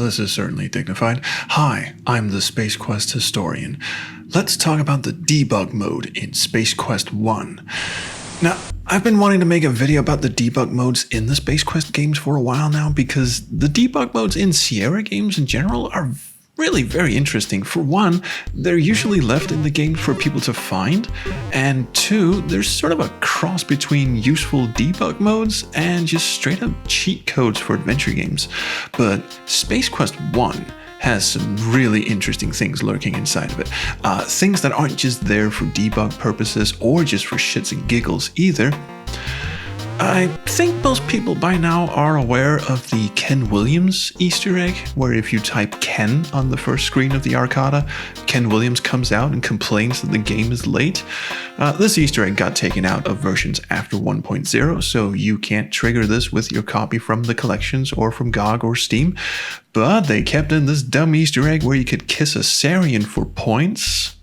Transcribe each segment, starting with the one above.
this is certainly dignified. Hi, I'm the Space Quest historian. Let's talk about the debug mode in Space Quest 1. Now, I've been wanting to make a video about the debug modes in the Space Quest games for a while now because the debug modes in Sierra games in general are really very interesting. For one, they're usually left in the game for people to find, and two, there's sort of a cross between useful debug modes and just straight up cheat codes for adventure games. But Space Quest 1 has some really interesting things lurking inside of it. Things that aren't just there for debug purposes or just for shits and giggles either. I think most people by now are aware of the Ken Williams Easter egg, where if you type Ken on the first screen of the Arcada, Ken Williams comes out and complains that the game is late. This Easter egg got taken out of versions after 1.0, so you can't trigger this with your copy from the collections or from GOG or Steam, but they kept in this dumb Easter egg where you could kiss a Sarian for points.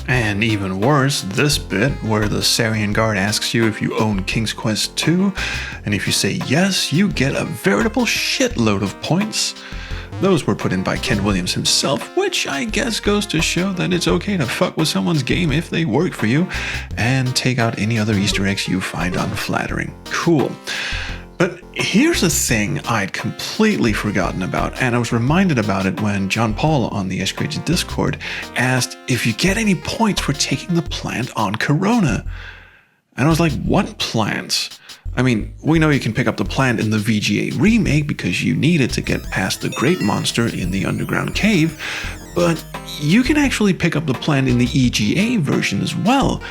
And even worse, this bit where the Sarian guard asks you if you own King's Quest 2, and if you say yes, you get a veritable shitload of points. Those were put in by Ken Williams himself, which I guess goes to show that it's okay to fuck with someone's game if they work for you, and take out any other Easter eggs you find unflattering. Cool. But here's a thing I'd completely forgotten about, and I was reminded about it when John Paul on the Escrated Discord asked if you get any points for taking the plant on Corona. And I was like, what plant? I mean, we know you can pick up the plant in the VGA remake because you need it to get past the Great Monster in the underground cave, but you can actually pick up the plant in the EGA version as well.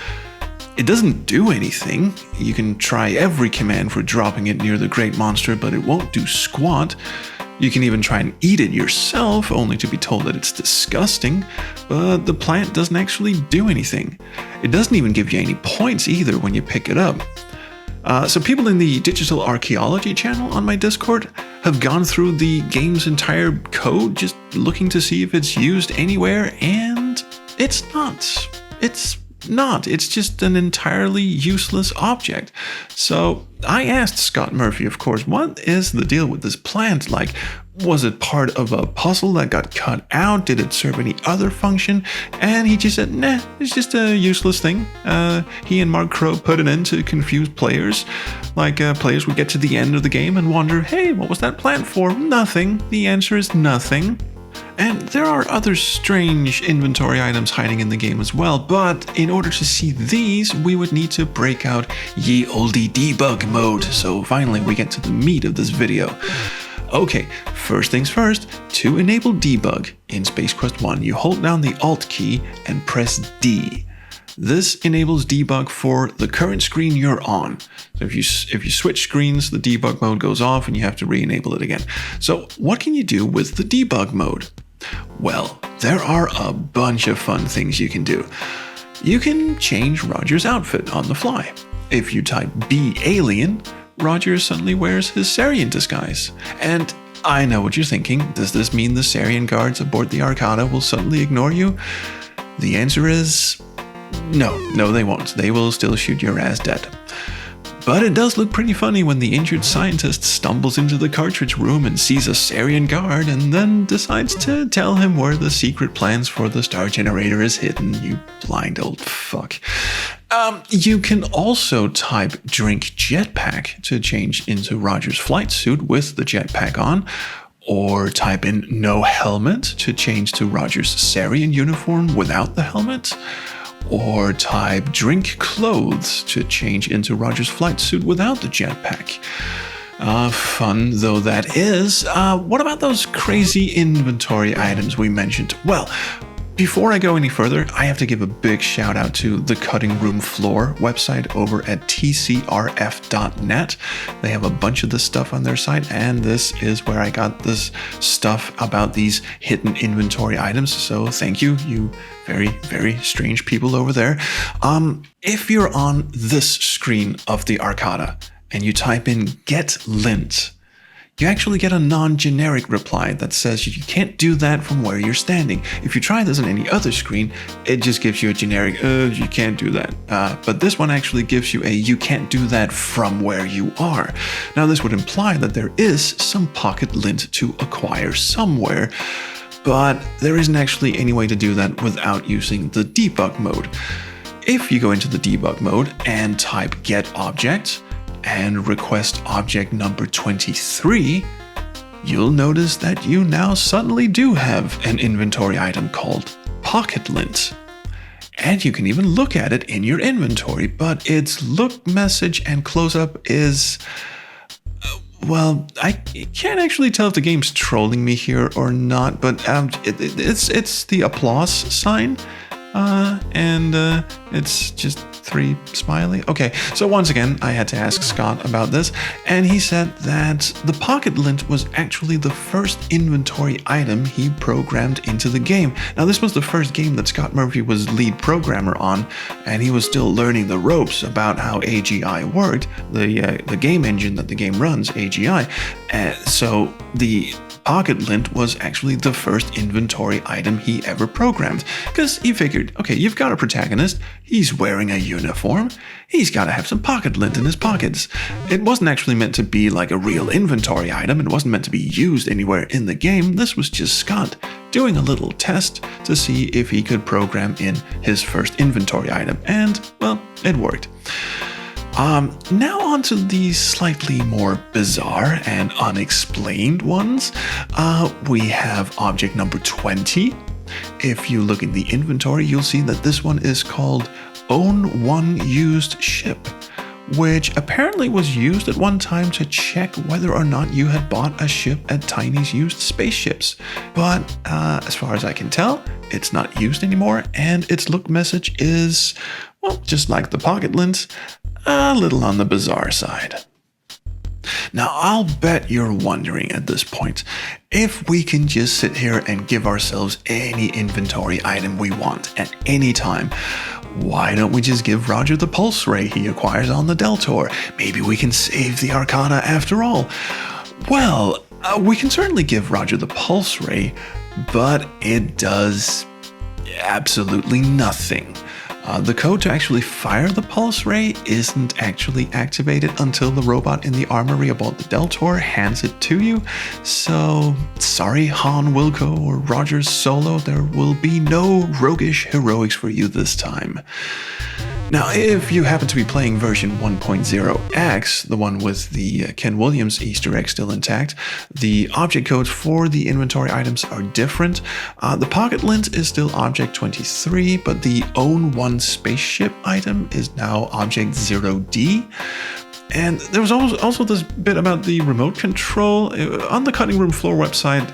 It doesn't do anything. You can try every command for dropping it near the Great Monster, but it won't do squat. You can even try and eat it yourself, only to be told that it's disgusting, but the plant doesn't actually do anything. It doesn't even give you any points either when you pick it up. So people in the Digital Archaeology channel on my Discord have gone through the game's entire code just looking to see if it's used anywhere, and it's not. It's just an entirely useless object. So I asked Scott Murphy, of course, what is the deal with this plant? Like, was it part of a puzzle that got cut out? Did it serve any other function? And he just said, nah, it's just a useless thing. He and Mark Crow put it in to confuse players. Like, players would get to the end of the game and wonder, hey, what was that plant for? Nothing. The answer is nothing. And there are other strange inventory items hiding in the game as well, but in order to see these, we would need to break out ye olde debug mode. So finally we get to the meat of this video. Okay, first things first, to enable debug in Space Quest 1, you hold down the Alt key and press D. This enables debug for the current screen you're on. So if you switch screens, the debug mode goes off and you have to re-enable it again. So what can you do with the debug mode? Well, there are a bunch of fun things you can do. You can change Roger's outfit on the fly. If you type B alien, Roger suddenly wears his Sarian disguise. And I know what you're thinking. Does this mean the Sarian guards aboard the Arcada will suddenly ignore you? The answer is no, they won't. They will still shoot your ass dead. But it does look pretty funny when the injured scientist stumbles into the cartridge room and sees a Sarian guard and then decides to tell him where the secret plans for the star generator is hidden, you blind old fuck. You can also type drink jetpack to change into Roger's flight suit with the jetpack on, or type in no helmet to change to Roger's Sarian uniform without the helmet, or type drink clothes to change into Roger's flight suit without the jetpack. Fun though that is, what about those crazy inventory items we mentioned? Well, before I go any further, I have to give a big shout out to the Cutting Room Floor website over at tcrf.net. They have a bunch of this stuff on their site, and this is where I got this stuff about these hidden inventory items. So thank you, you very, very strange people over there. If you're on this screen of the Arcada and you type in get lint, you actually get a non-generic reply that says you can't do that from where you're standing. If you try this on any other screen, it just gives you a generic, you can't do that. But this one actually gives you a, you can't do that from where you are. Now this would imply that there is some pocket lint to acquire somewhere, but there isn't actually any way to do that without using the debug mode. If you go into the debug mode and type get object, and request object number 23, you'll notice that you now suddenly do have an inventory item called Pocket Lint. And you can even look at it in your inventory, but its look, message, and close-up is... well, I can't actually tell if the game's trolling me here or not, but it's the applause sign. And it's just 3 smiley. Okay, so once again, I had to ask Scott about this, and he said that the Pocket Lint was actually the first inventory item he programmed into the game. Now, this was the first game that Scott Murphy was lead programmer on, and he was still learning the ropes about how AGI worked, the game engine that the game runs, AGI. So the Pocket Lint was actually the first inventory item he ever programmed, because he figured, okay, you've got a protagonist, he's wearing a uniform, he's got to have some pocket lint in his pockets. It wasn't actually meant to be like a real inventory item, it wasn't meant to be used anywhere in the game, this was just Scott doing a little test to see if he could program in his first inventory item, and, well, it worked. Now on to these slightly more bizarre and unexplained ones. We have object number 20. If you look in the inventory, you'll see that this one is called Own One Used Ship, which apparently was used at one time to check whether or not you had bought a ship at Tiny's Used Spaceships. But as far as I can tell, it's not used anymore, and its look message is, well, just like the Pocket Lint, a little on the bizarre side. Now, I'll bet you're wondering at this point, if we can just sit here and give ourselves any inventory item we want at any time, why don't we just give Roger the pulse ray he acquires on the Deltor? Maybe we can save the Arcana after all. Well, we can certainly give Roger the pulse ray, but it does absolutely nothing. The code to actually fire the pulse ray isn't actually activated until the robot in the armory aboard the Deltor hands it to you. So, sorry Han Wilco or Roger's Solo, there will be no roguish heroics for you this time. Now, if you happen to be playing version 1.0x, the one with the Ken Williams Easter egg still intact, the object codes for the inventory items are different. The Pocket Lint is still object 23, but the Own One Spaceship item is now object 0D. And there was also this bit about the remote control. On the Cutting Room Floor website,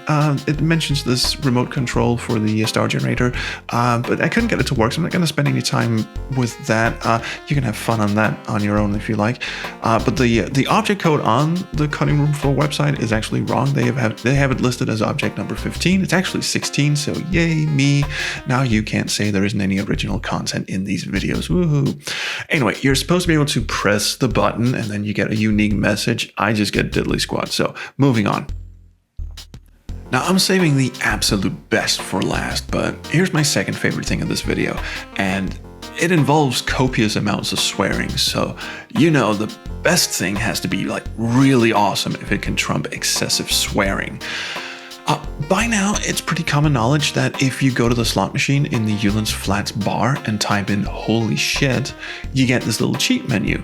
it mentions this remote control for the Star Generator, but I couldn't get it to work, so I'm not going to spend any time with that. You can have fun on that on your own if you like. But the object code on the Cutting Room Floor website is actually wrong. They have it listed as object number 15. It's actually 16, so yay me. Now you can't say there isn't any original content in these videos. Woohoo. Anyway, you're supposed to be able to press the button and then you get a unique message. I just get diddly squat. So moving on. Now I'm saving the absolute best for last, but here's my second favorite thing in this video, and it involves copious amounts of swearing. So, you know, the best thing has to be like really awesome if it can trump excessive swearing. By now, it's pretty common knowledge that if you go to the slot machine in the Ulan's Flats bar and type in holy shit, you get this little cheat menu.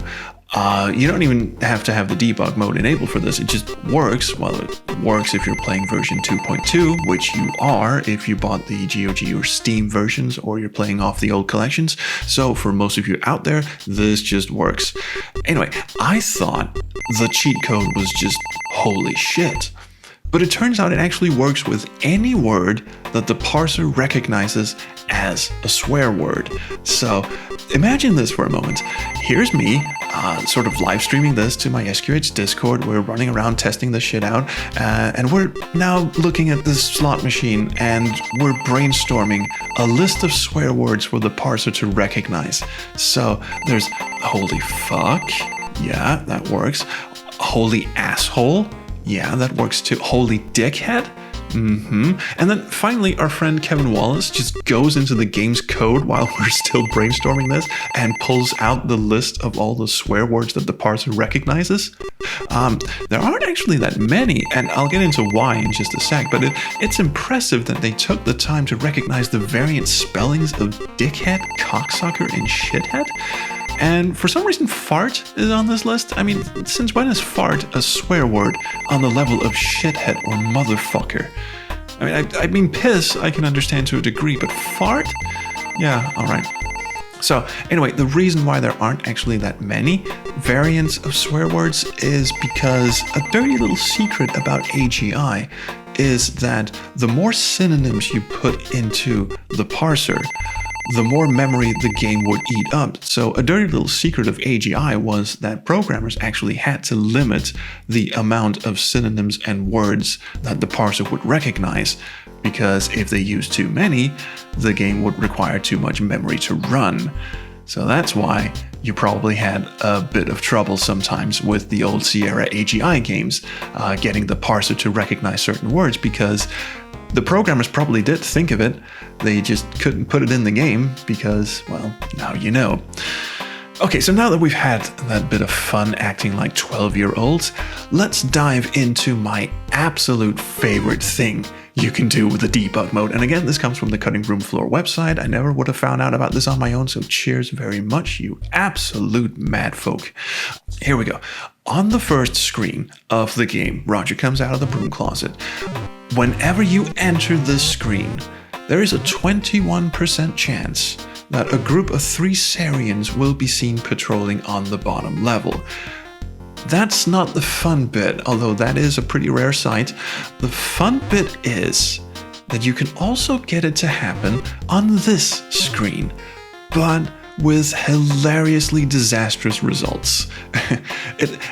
You don't even have to have the debug mode enabled for this, it just works. Well, it works if you're playing version 2.2, which you are if you bought the GOG or Steam versions or you're playing off the old collections. So for most of you out there, this just works. Anyway, I thought the cheat code was just holy shit. But it turns out it actually works with any word that the parser recognizes as a swear word. So imagine this for a moment. Here's me, sort of live streaming this to my SQH Discord. We're running around testing this shit out, and we're now looking at this slot machine and we're brainstorming a list of swear words for the parser to recognize. So there's holy fuck, yeah, that works. Holy asshole, Yeah, that works too. Holy dickhead? And then finally, our friend Kevin Wallace just goes into the game's code while we're still brainstorming this and pulls out the list of all the swear words that the parser recognizes. There aren't actually that many, and I'll get into why in just a sec, but it's impressive that they took the time to recognize the variant spellings of dickhead, cocksucker, and shithead. And for some reason, fart is on this list. I mean, since when is fart a swear word on the level of shithead or motherfucker? I mean, piss I can understand to a degree, but fart? Yeah, alright. So, anyway, the reason why there aren't actually that many variants of swear words is because a dirty little secret about AGI is that the more synonyms you put into the parser, the more memory the game would eat up. So a dirty little secret of AGI was that programmers actually had to limit the amount of synonyms and words that the parser would recognize, because if they used too many, the game would require too much memory to run. So that's why you probably had a bit of trouble sometimes with the old Sierra AGI games, getting the parser to recognize certain words, because the programmers probably did think of it, they just couldn't put it in the game because, well, now you know. Okay, so now that we've had that bit of fun acting like 12-year-olds, let's dive into my absolute favorite thing you can do with the debug mode. And again, this comes from the Cutting Room Floor website. I never would have found out about this on my own, so cheers very much, you absolute mad folk. Here we go. On the first screen of the game, Roger comes out of the broom closet. Whenever you enter this screen, there is a 21% chance that a group of 3 Sarians will be seen patrolling on the bottom level. That's not the fun bit, although that is a pretty rare sight. The fun bit is that you can also get it to happen on this screen, but with hilariously disastrous results.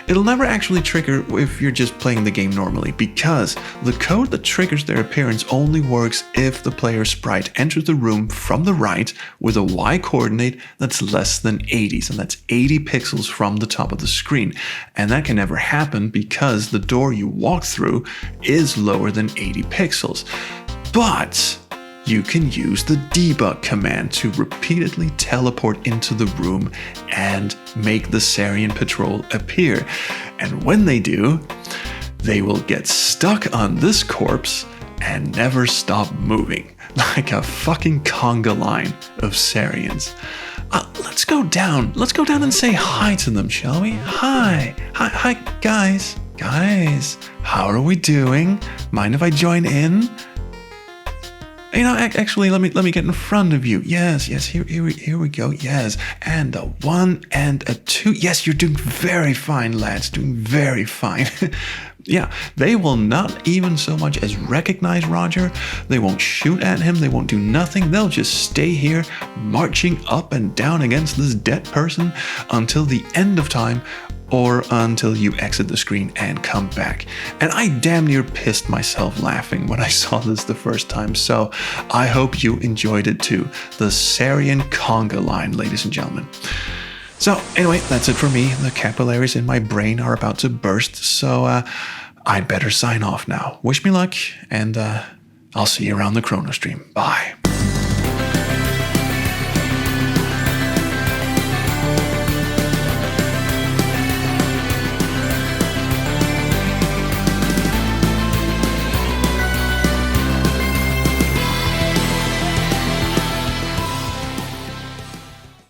It'll never actually trigger if you're just playing the game normally, because the code that triggers their appearance only works if the player sprite enters the room from the right with a Y coordinate that's less than 80, so that's 80 pixels from the top of the screen. And that can never happen because the door you walk through is lower than 80 pixels. But you can use the debug command to repeatedly teleport into the room and make the Sarian patrol appear. And when they do, they will get stuck on this corpse and never stop moving, like a fucking conga line of Sarians. Let's go down and say hi to them, shall we? Hi, guys. Guys, how are we doing? Mind if I join in? You know, actually, let me get in front of you. Yes, here we go. Yes, and a 1 and a 2. Yes, you're doing very fine, lads. Doing very fine. Yeah, they will not even so much as recognize Roger. They won't shoot at him. They won't do nothing. They'll just stay here, marching up and down against this dead person until the end of time, or until you exit the screen and come back. And I damn near pissed myself laughing when I saw this the first time, so I hope you enjoyed it too. The Sarian conga line, ladies and gentlemen. So anyway, that's it for me. The capillaries in my brain are about to burst, so I'd better sign off now. Wish me luck, and I'll see you around the Chrono Stream. Bye.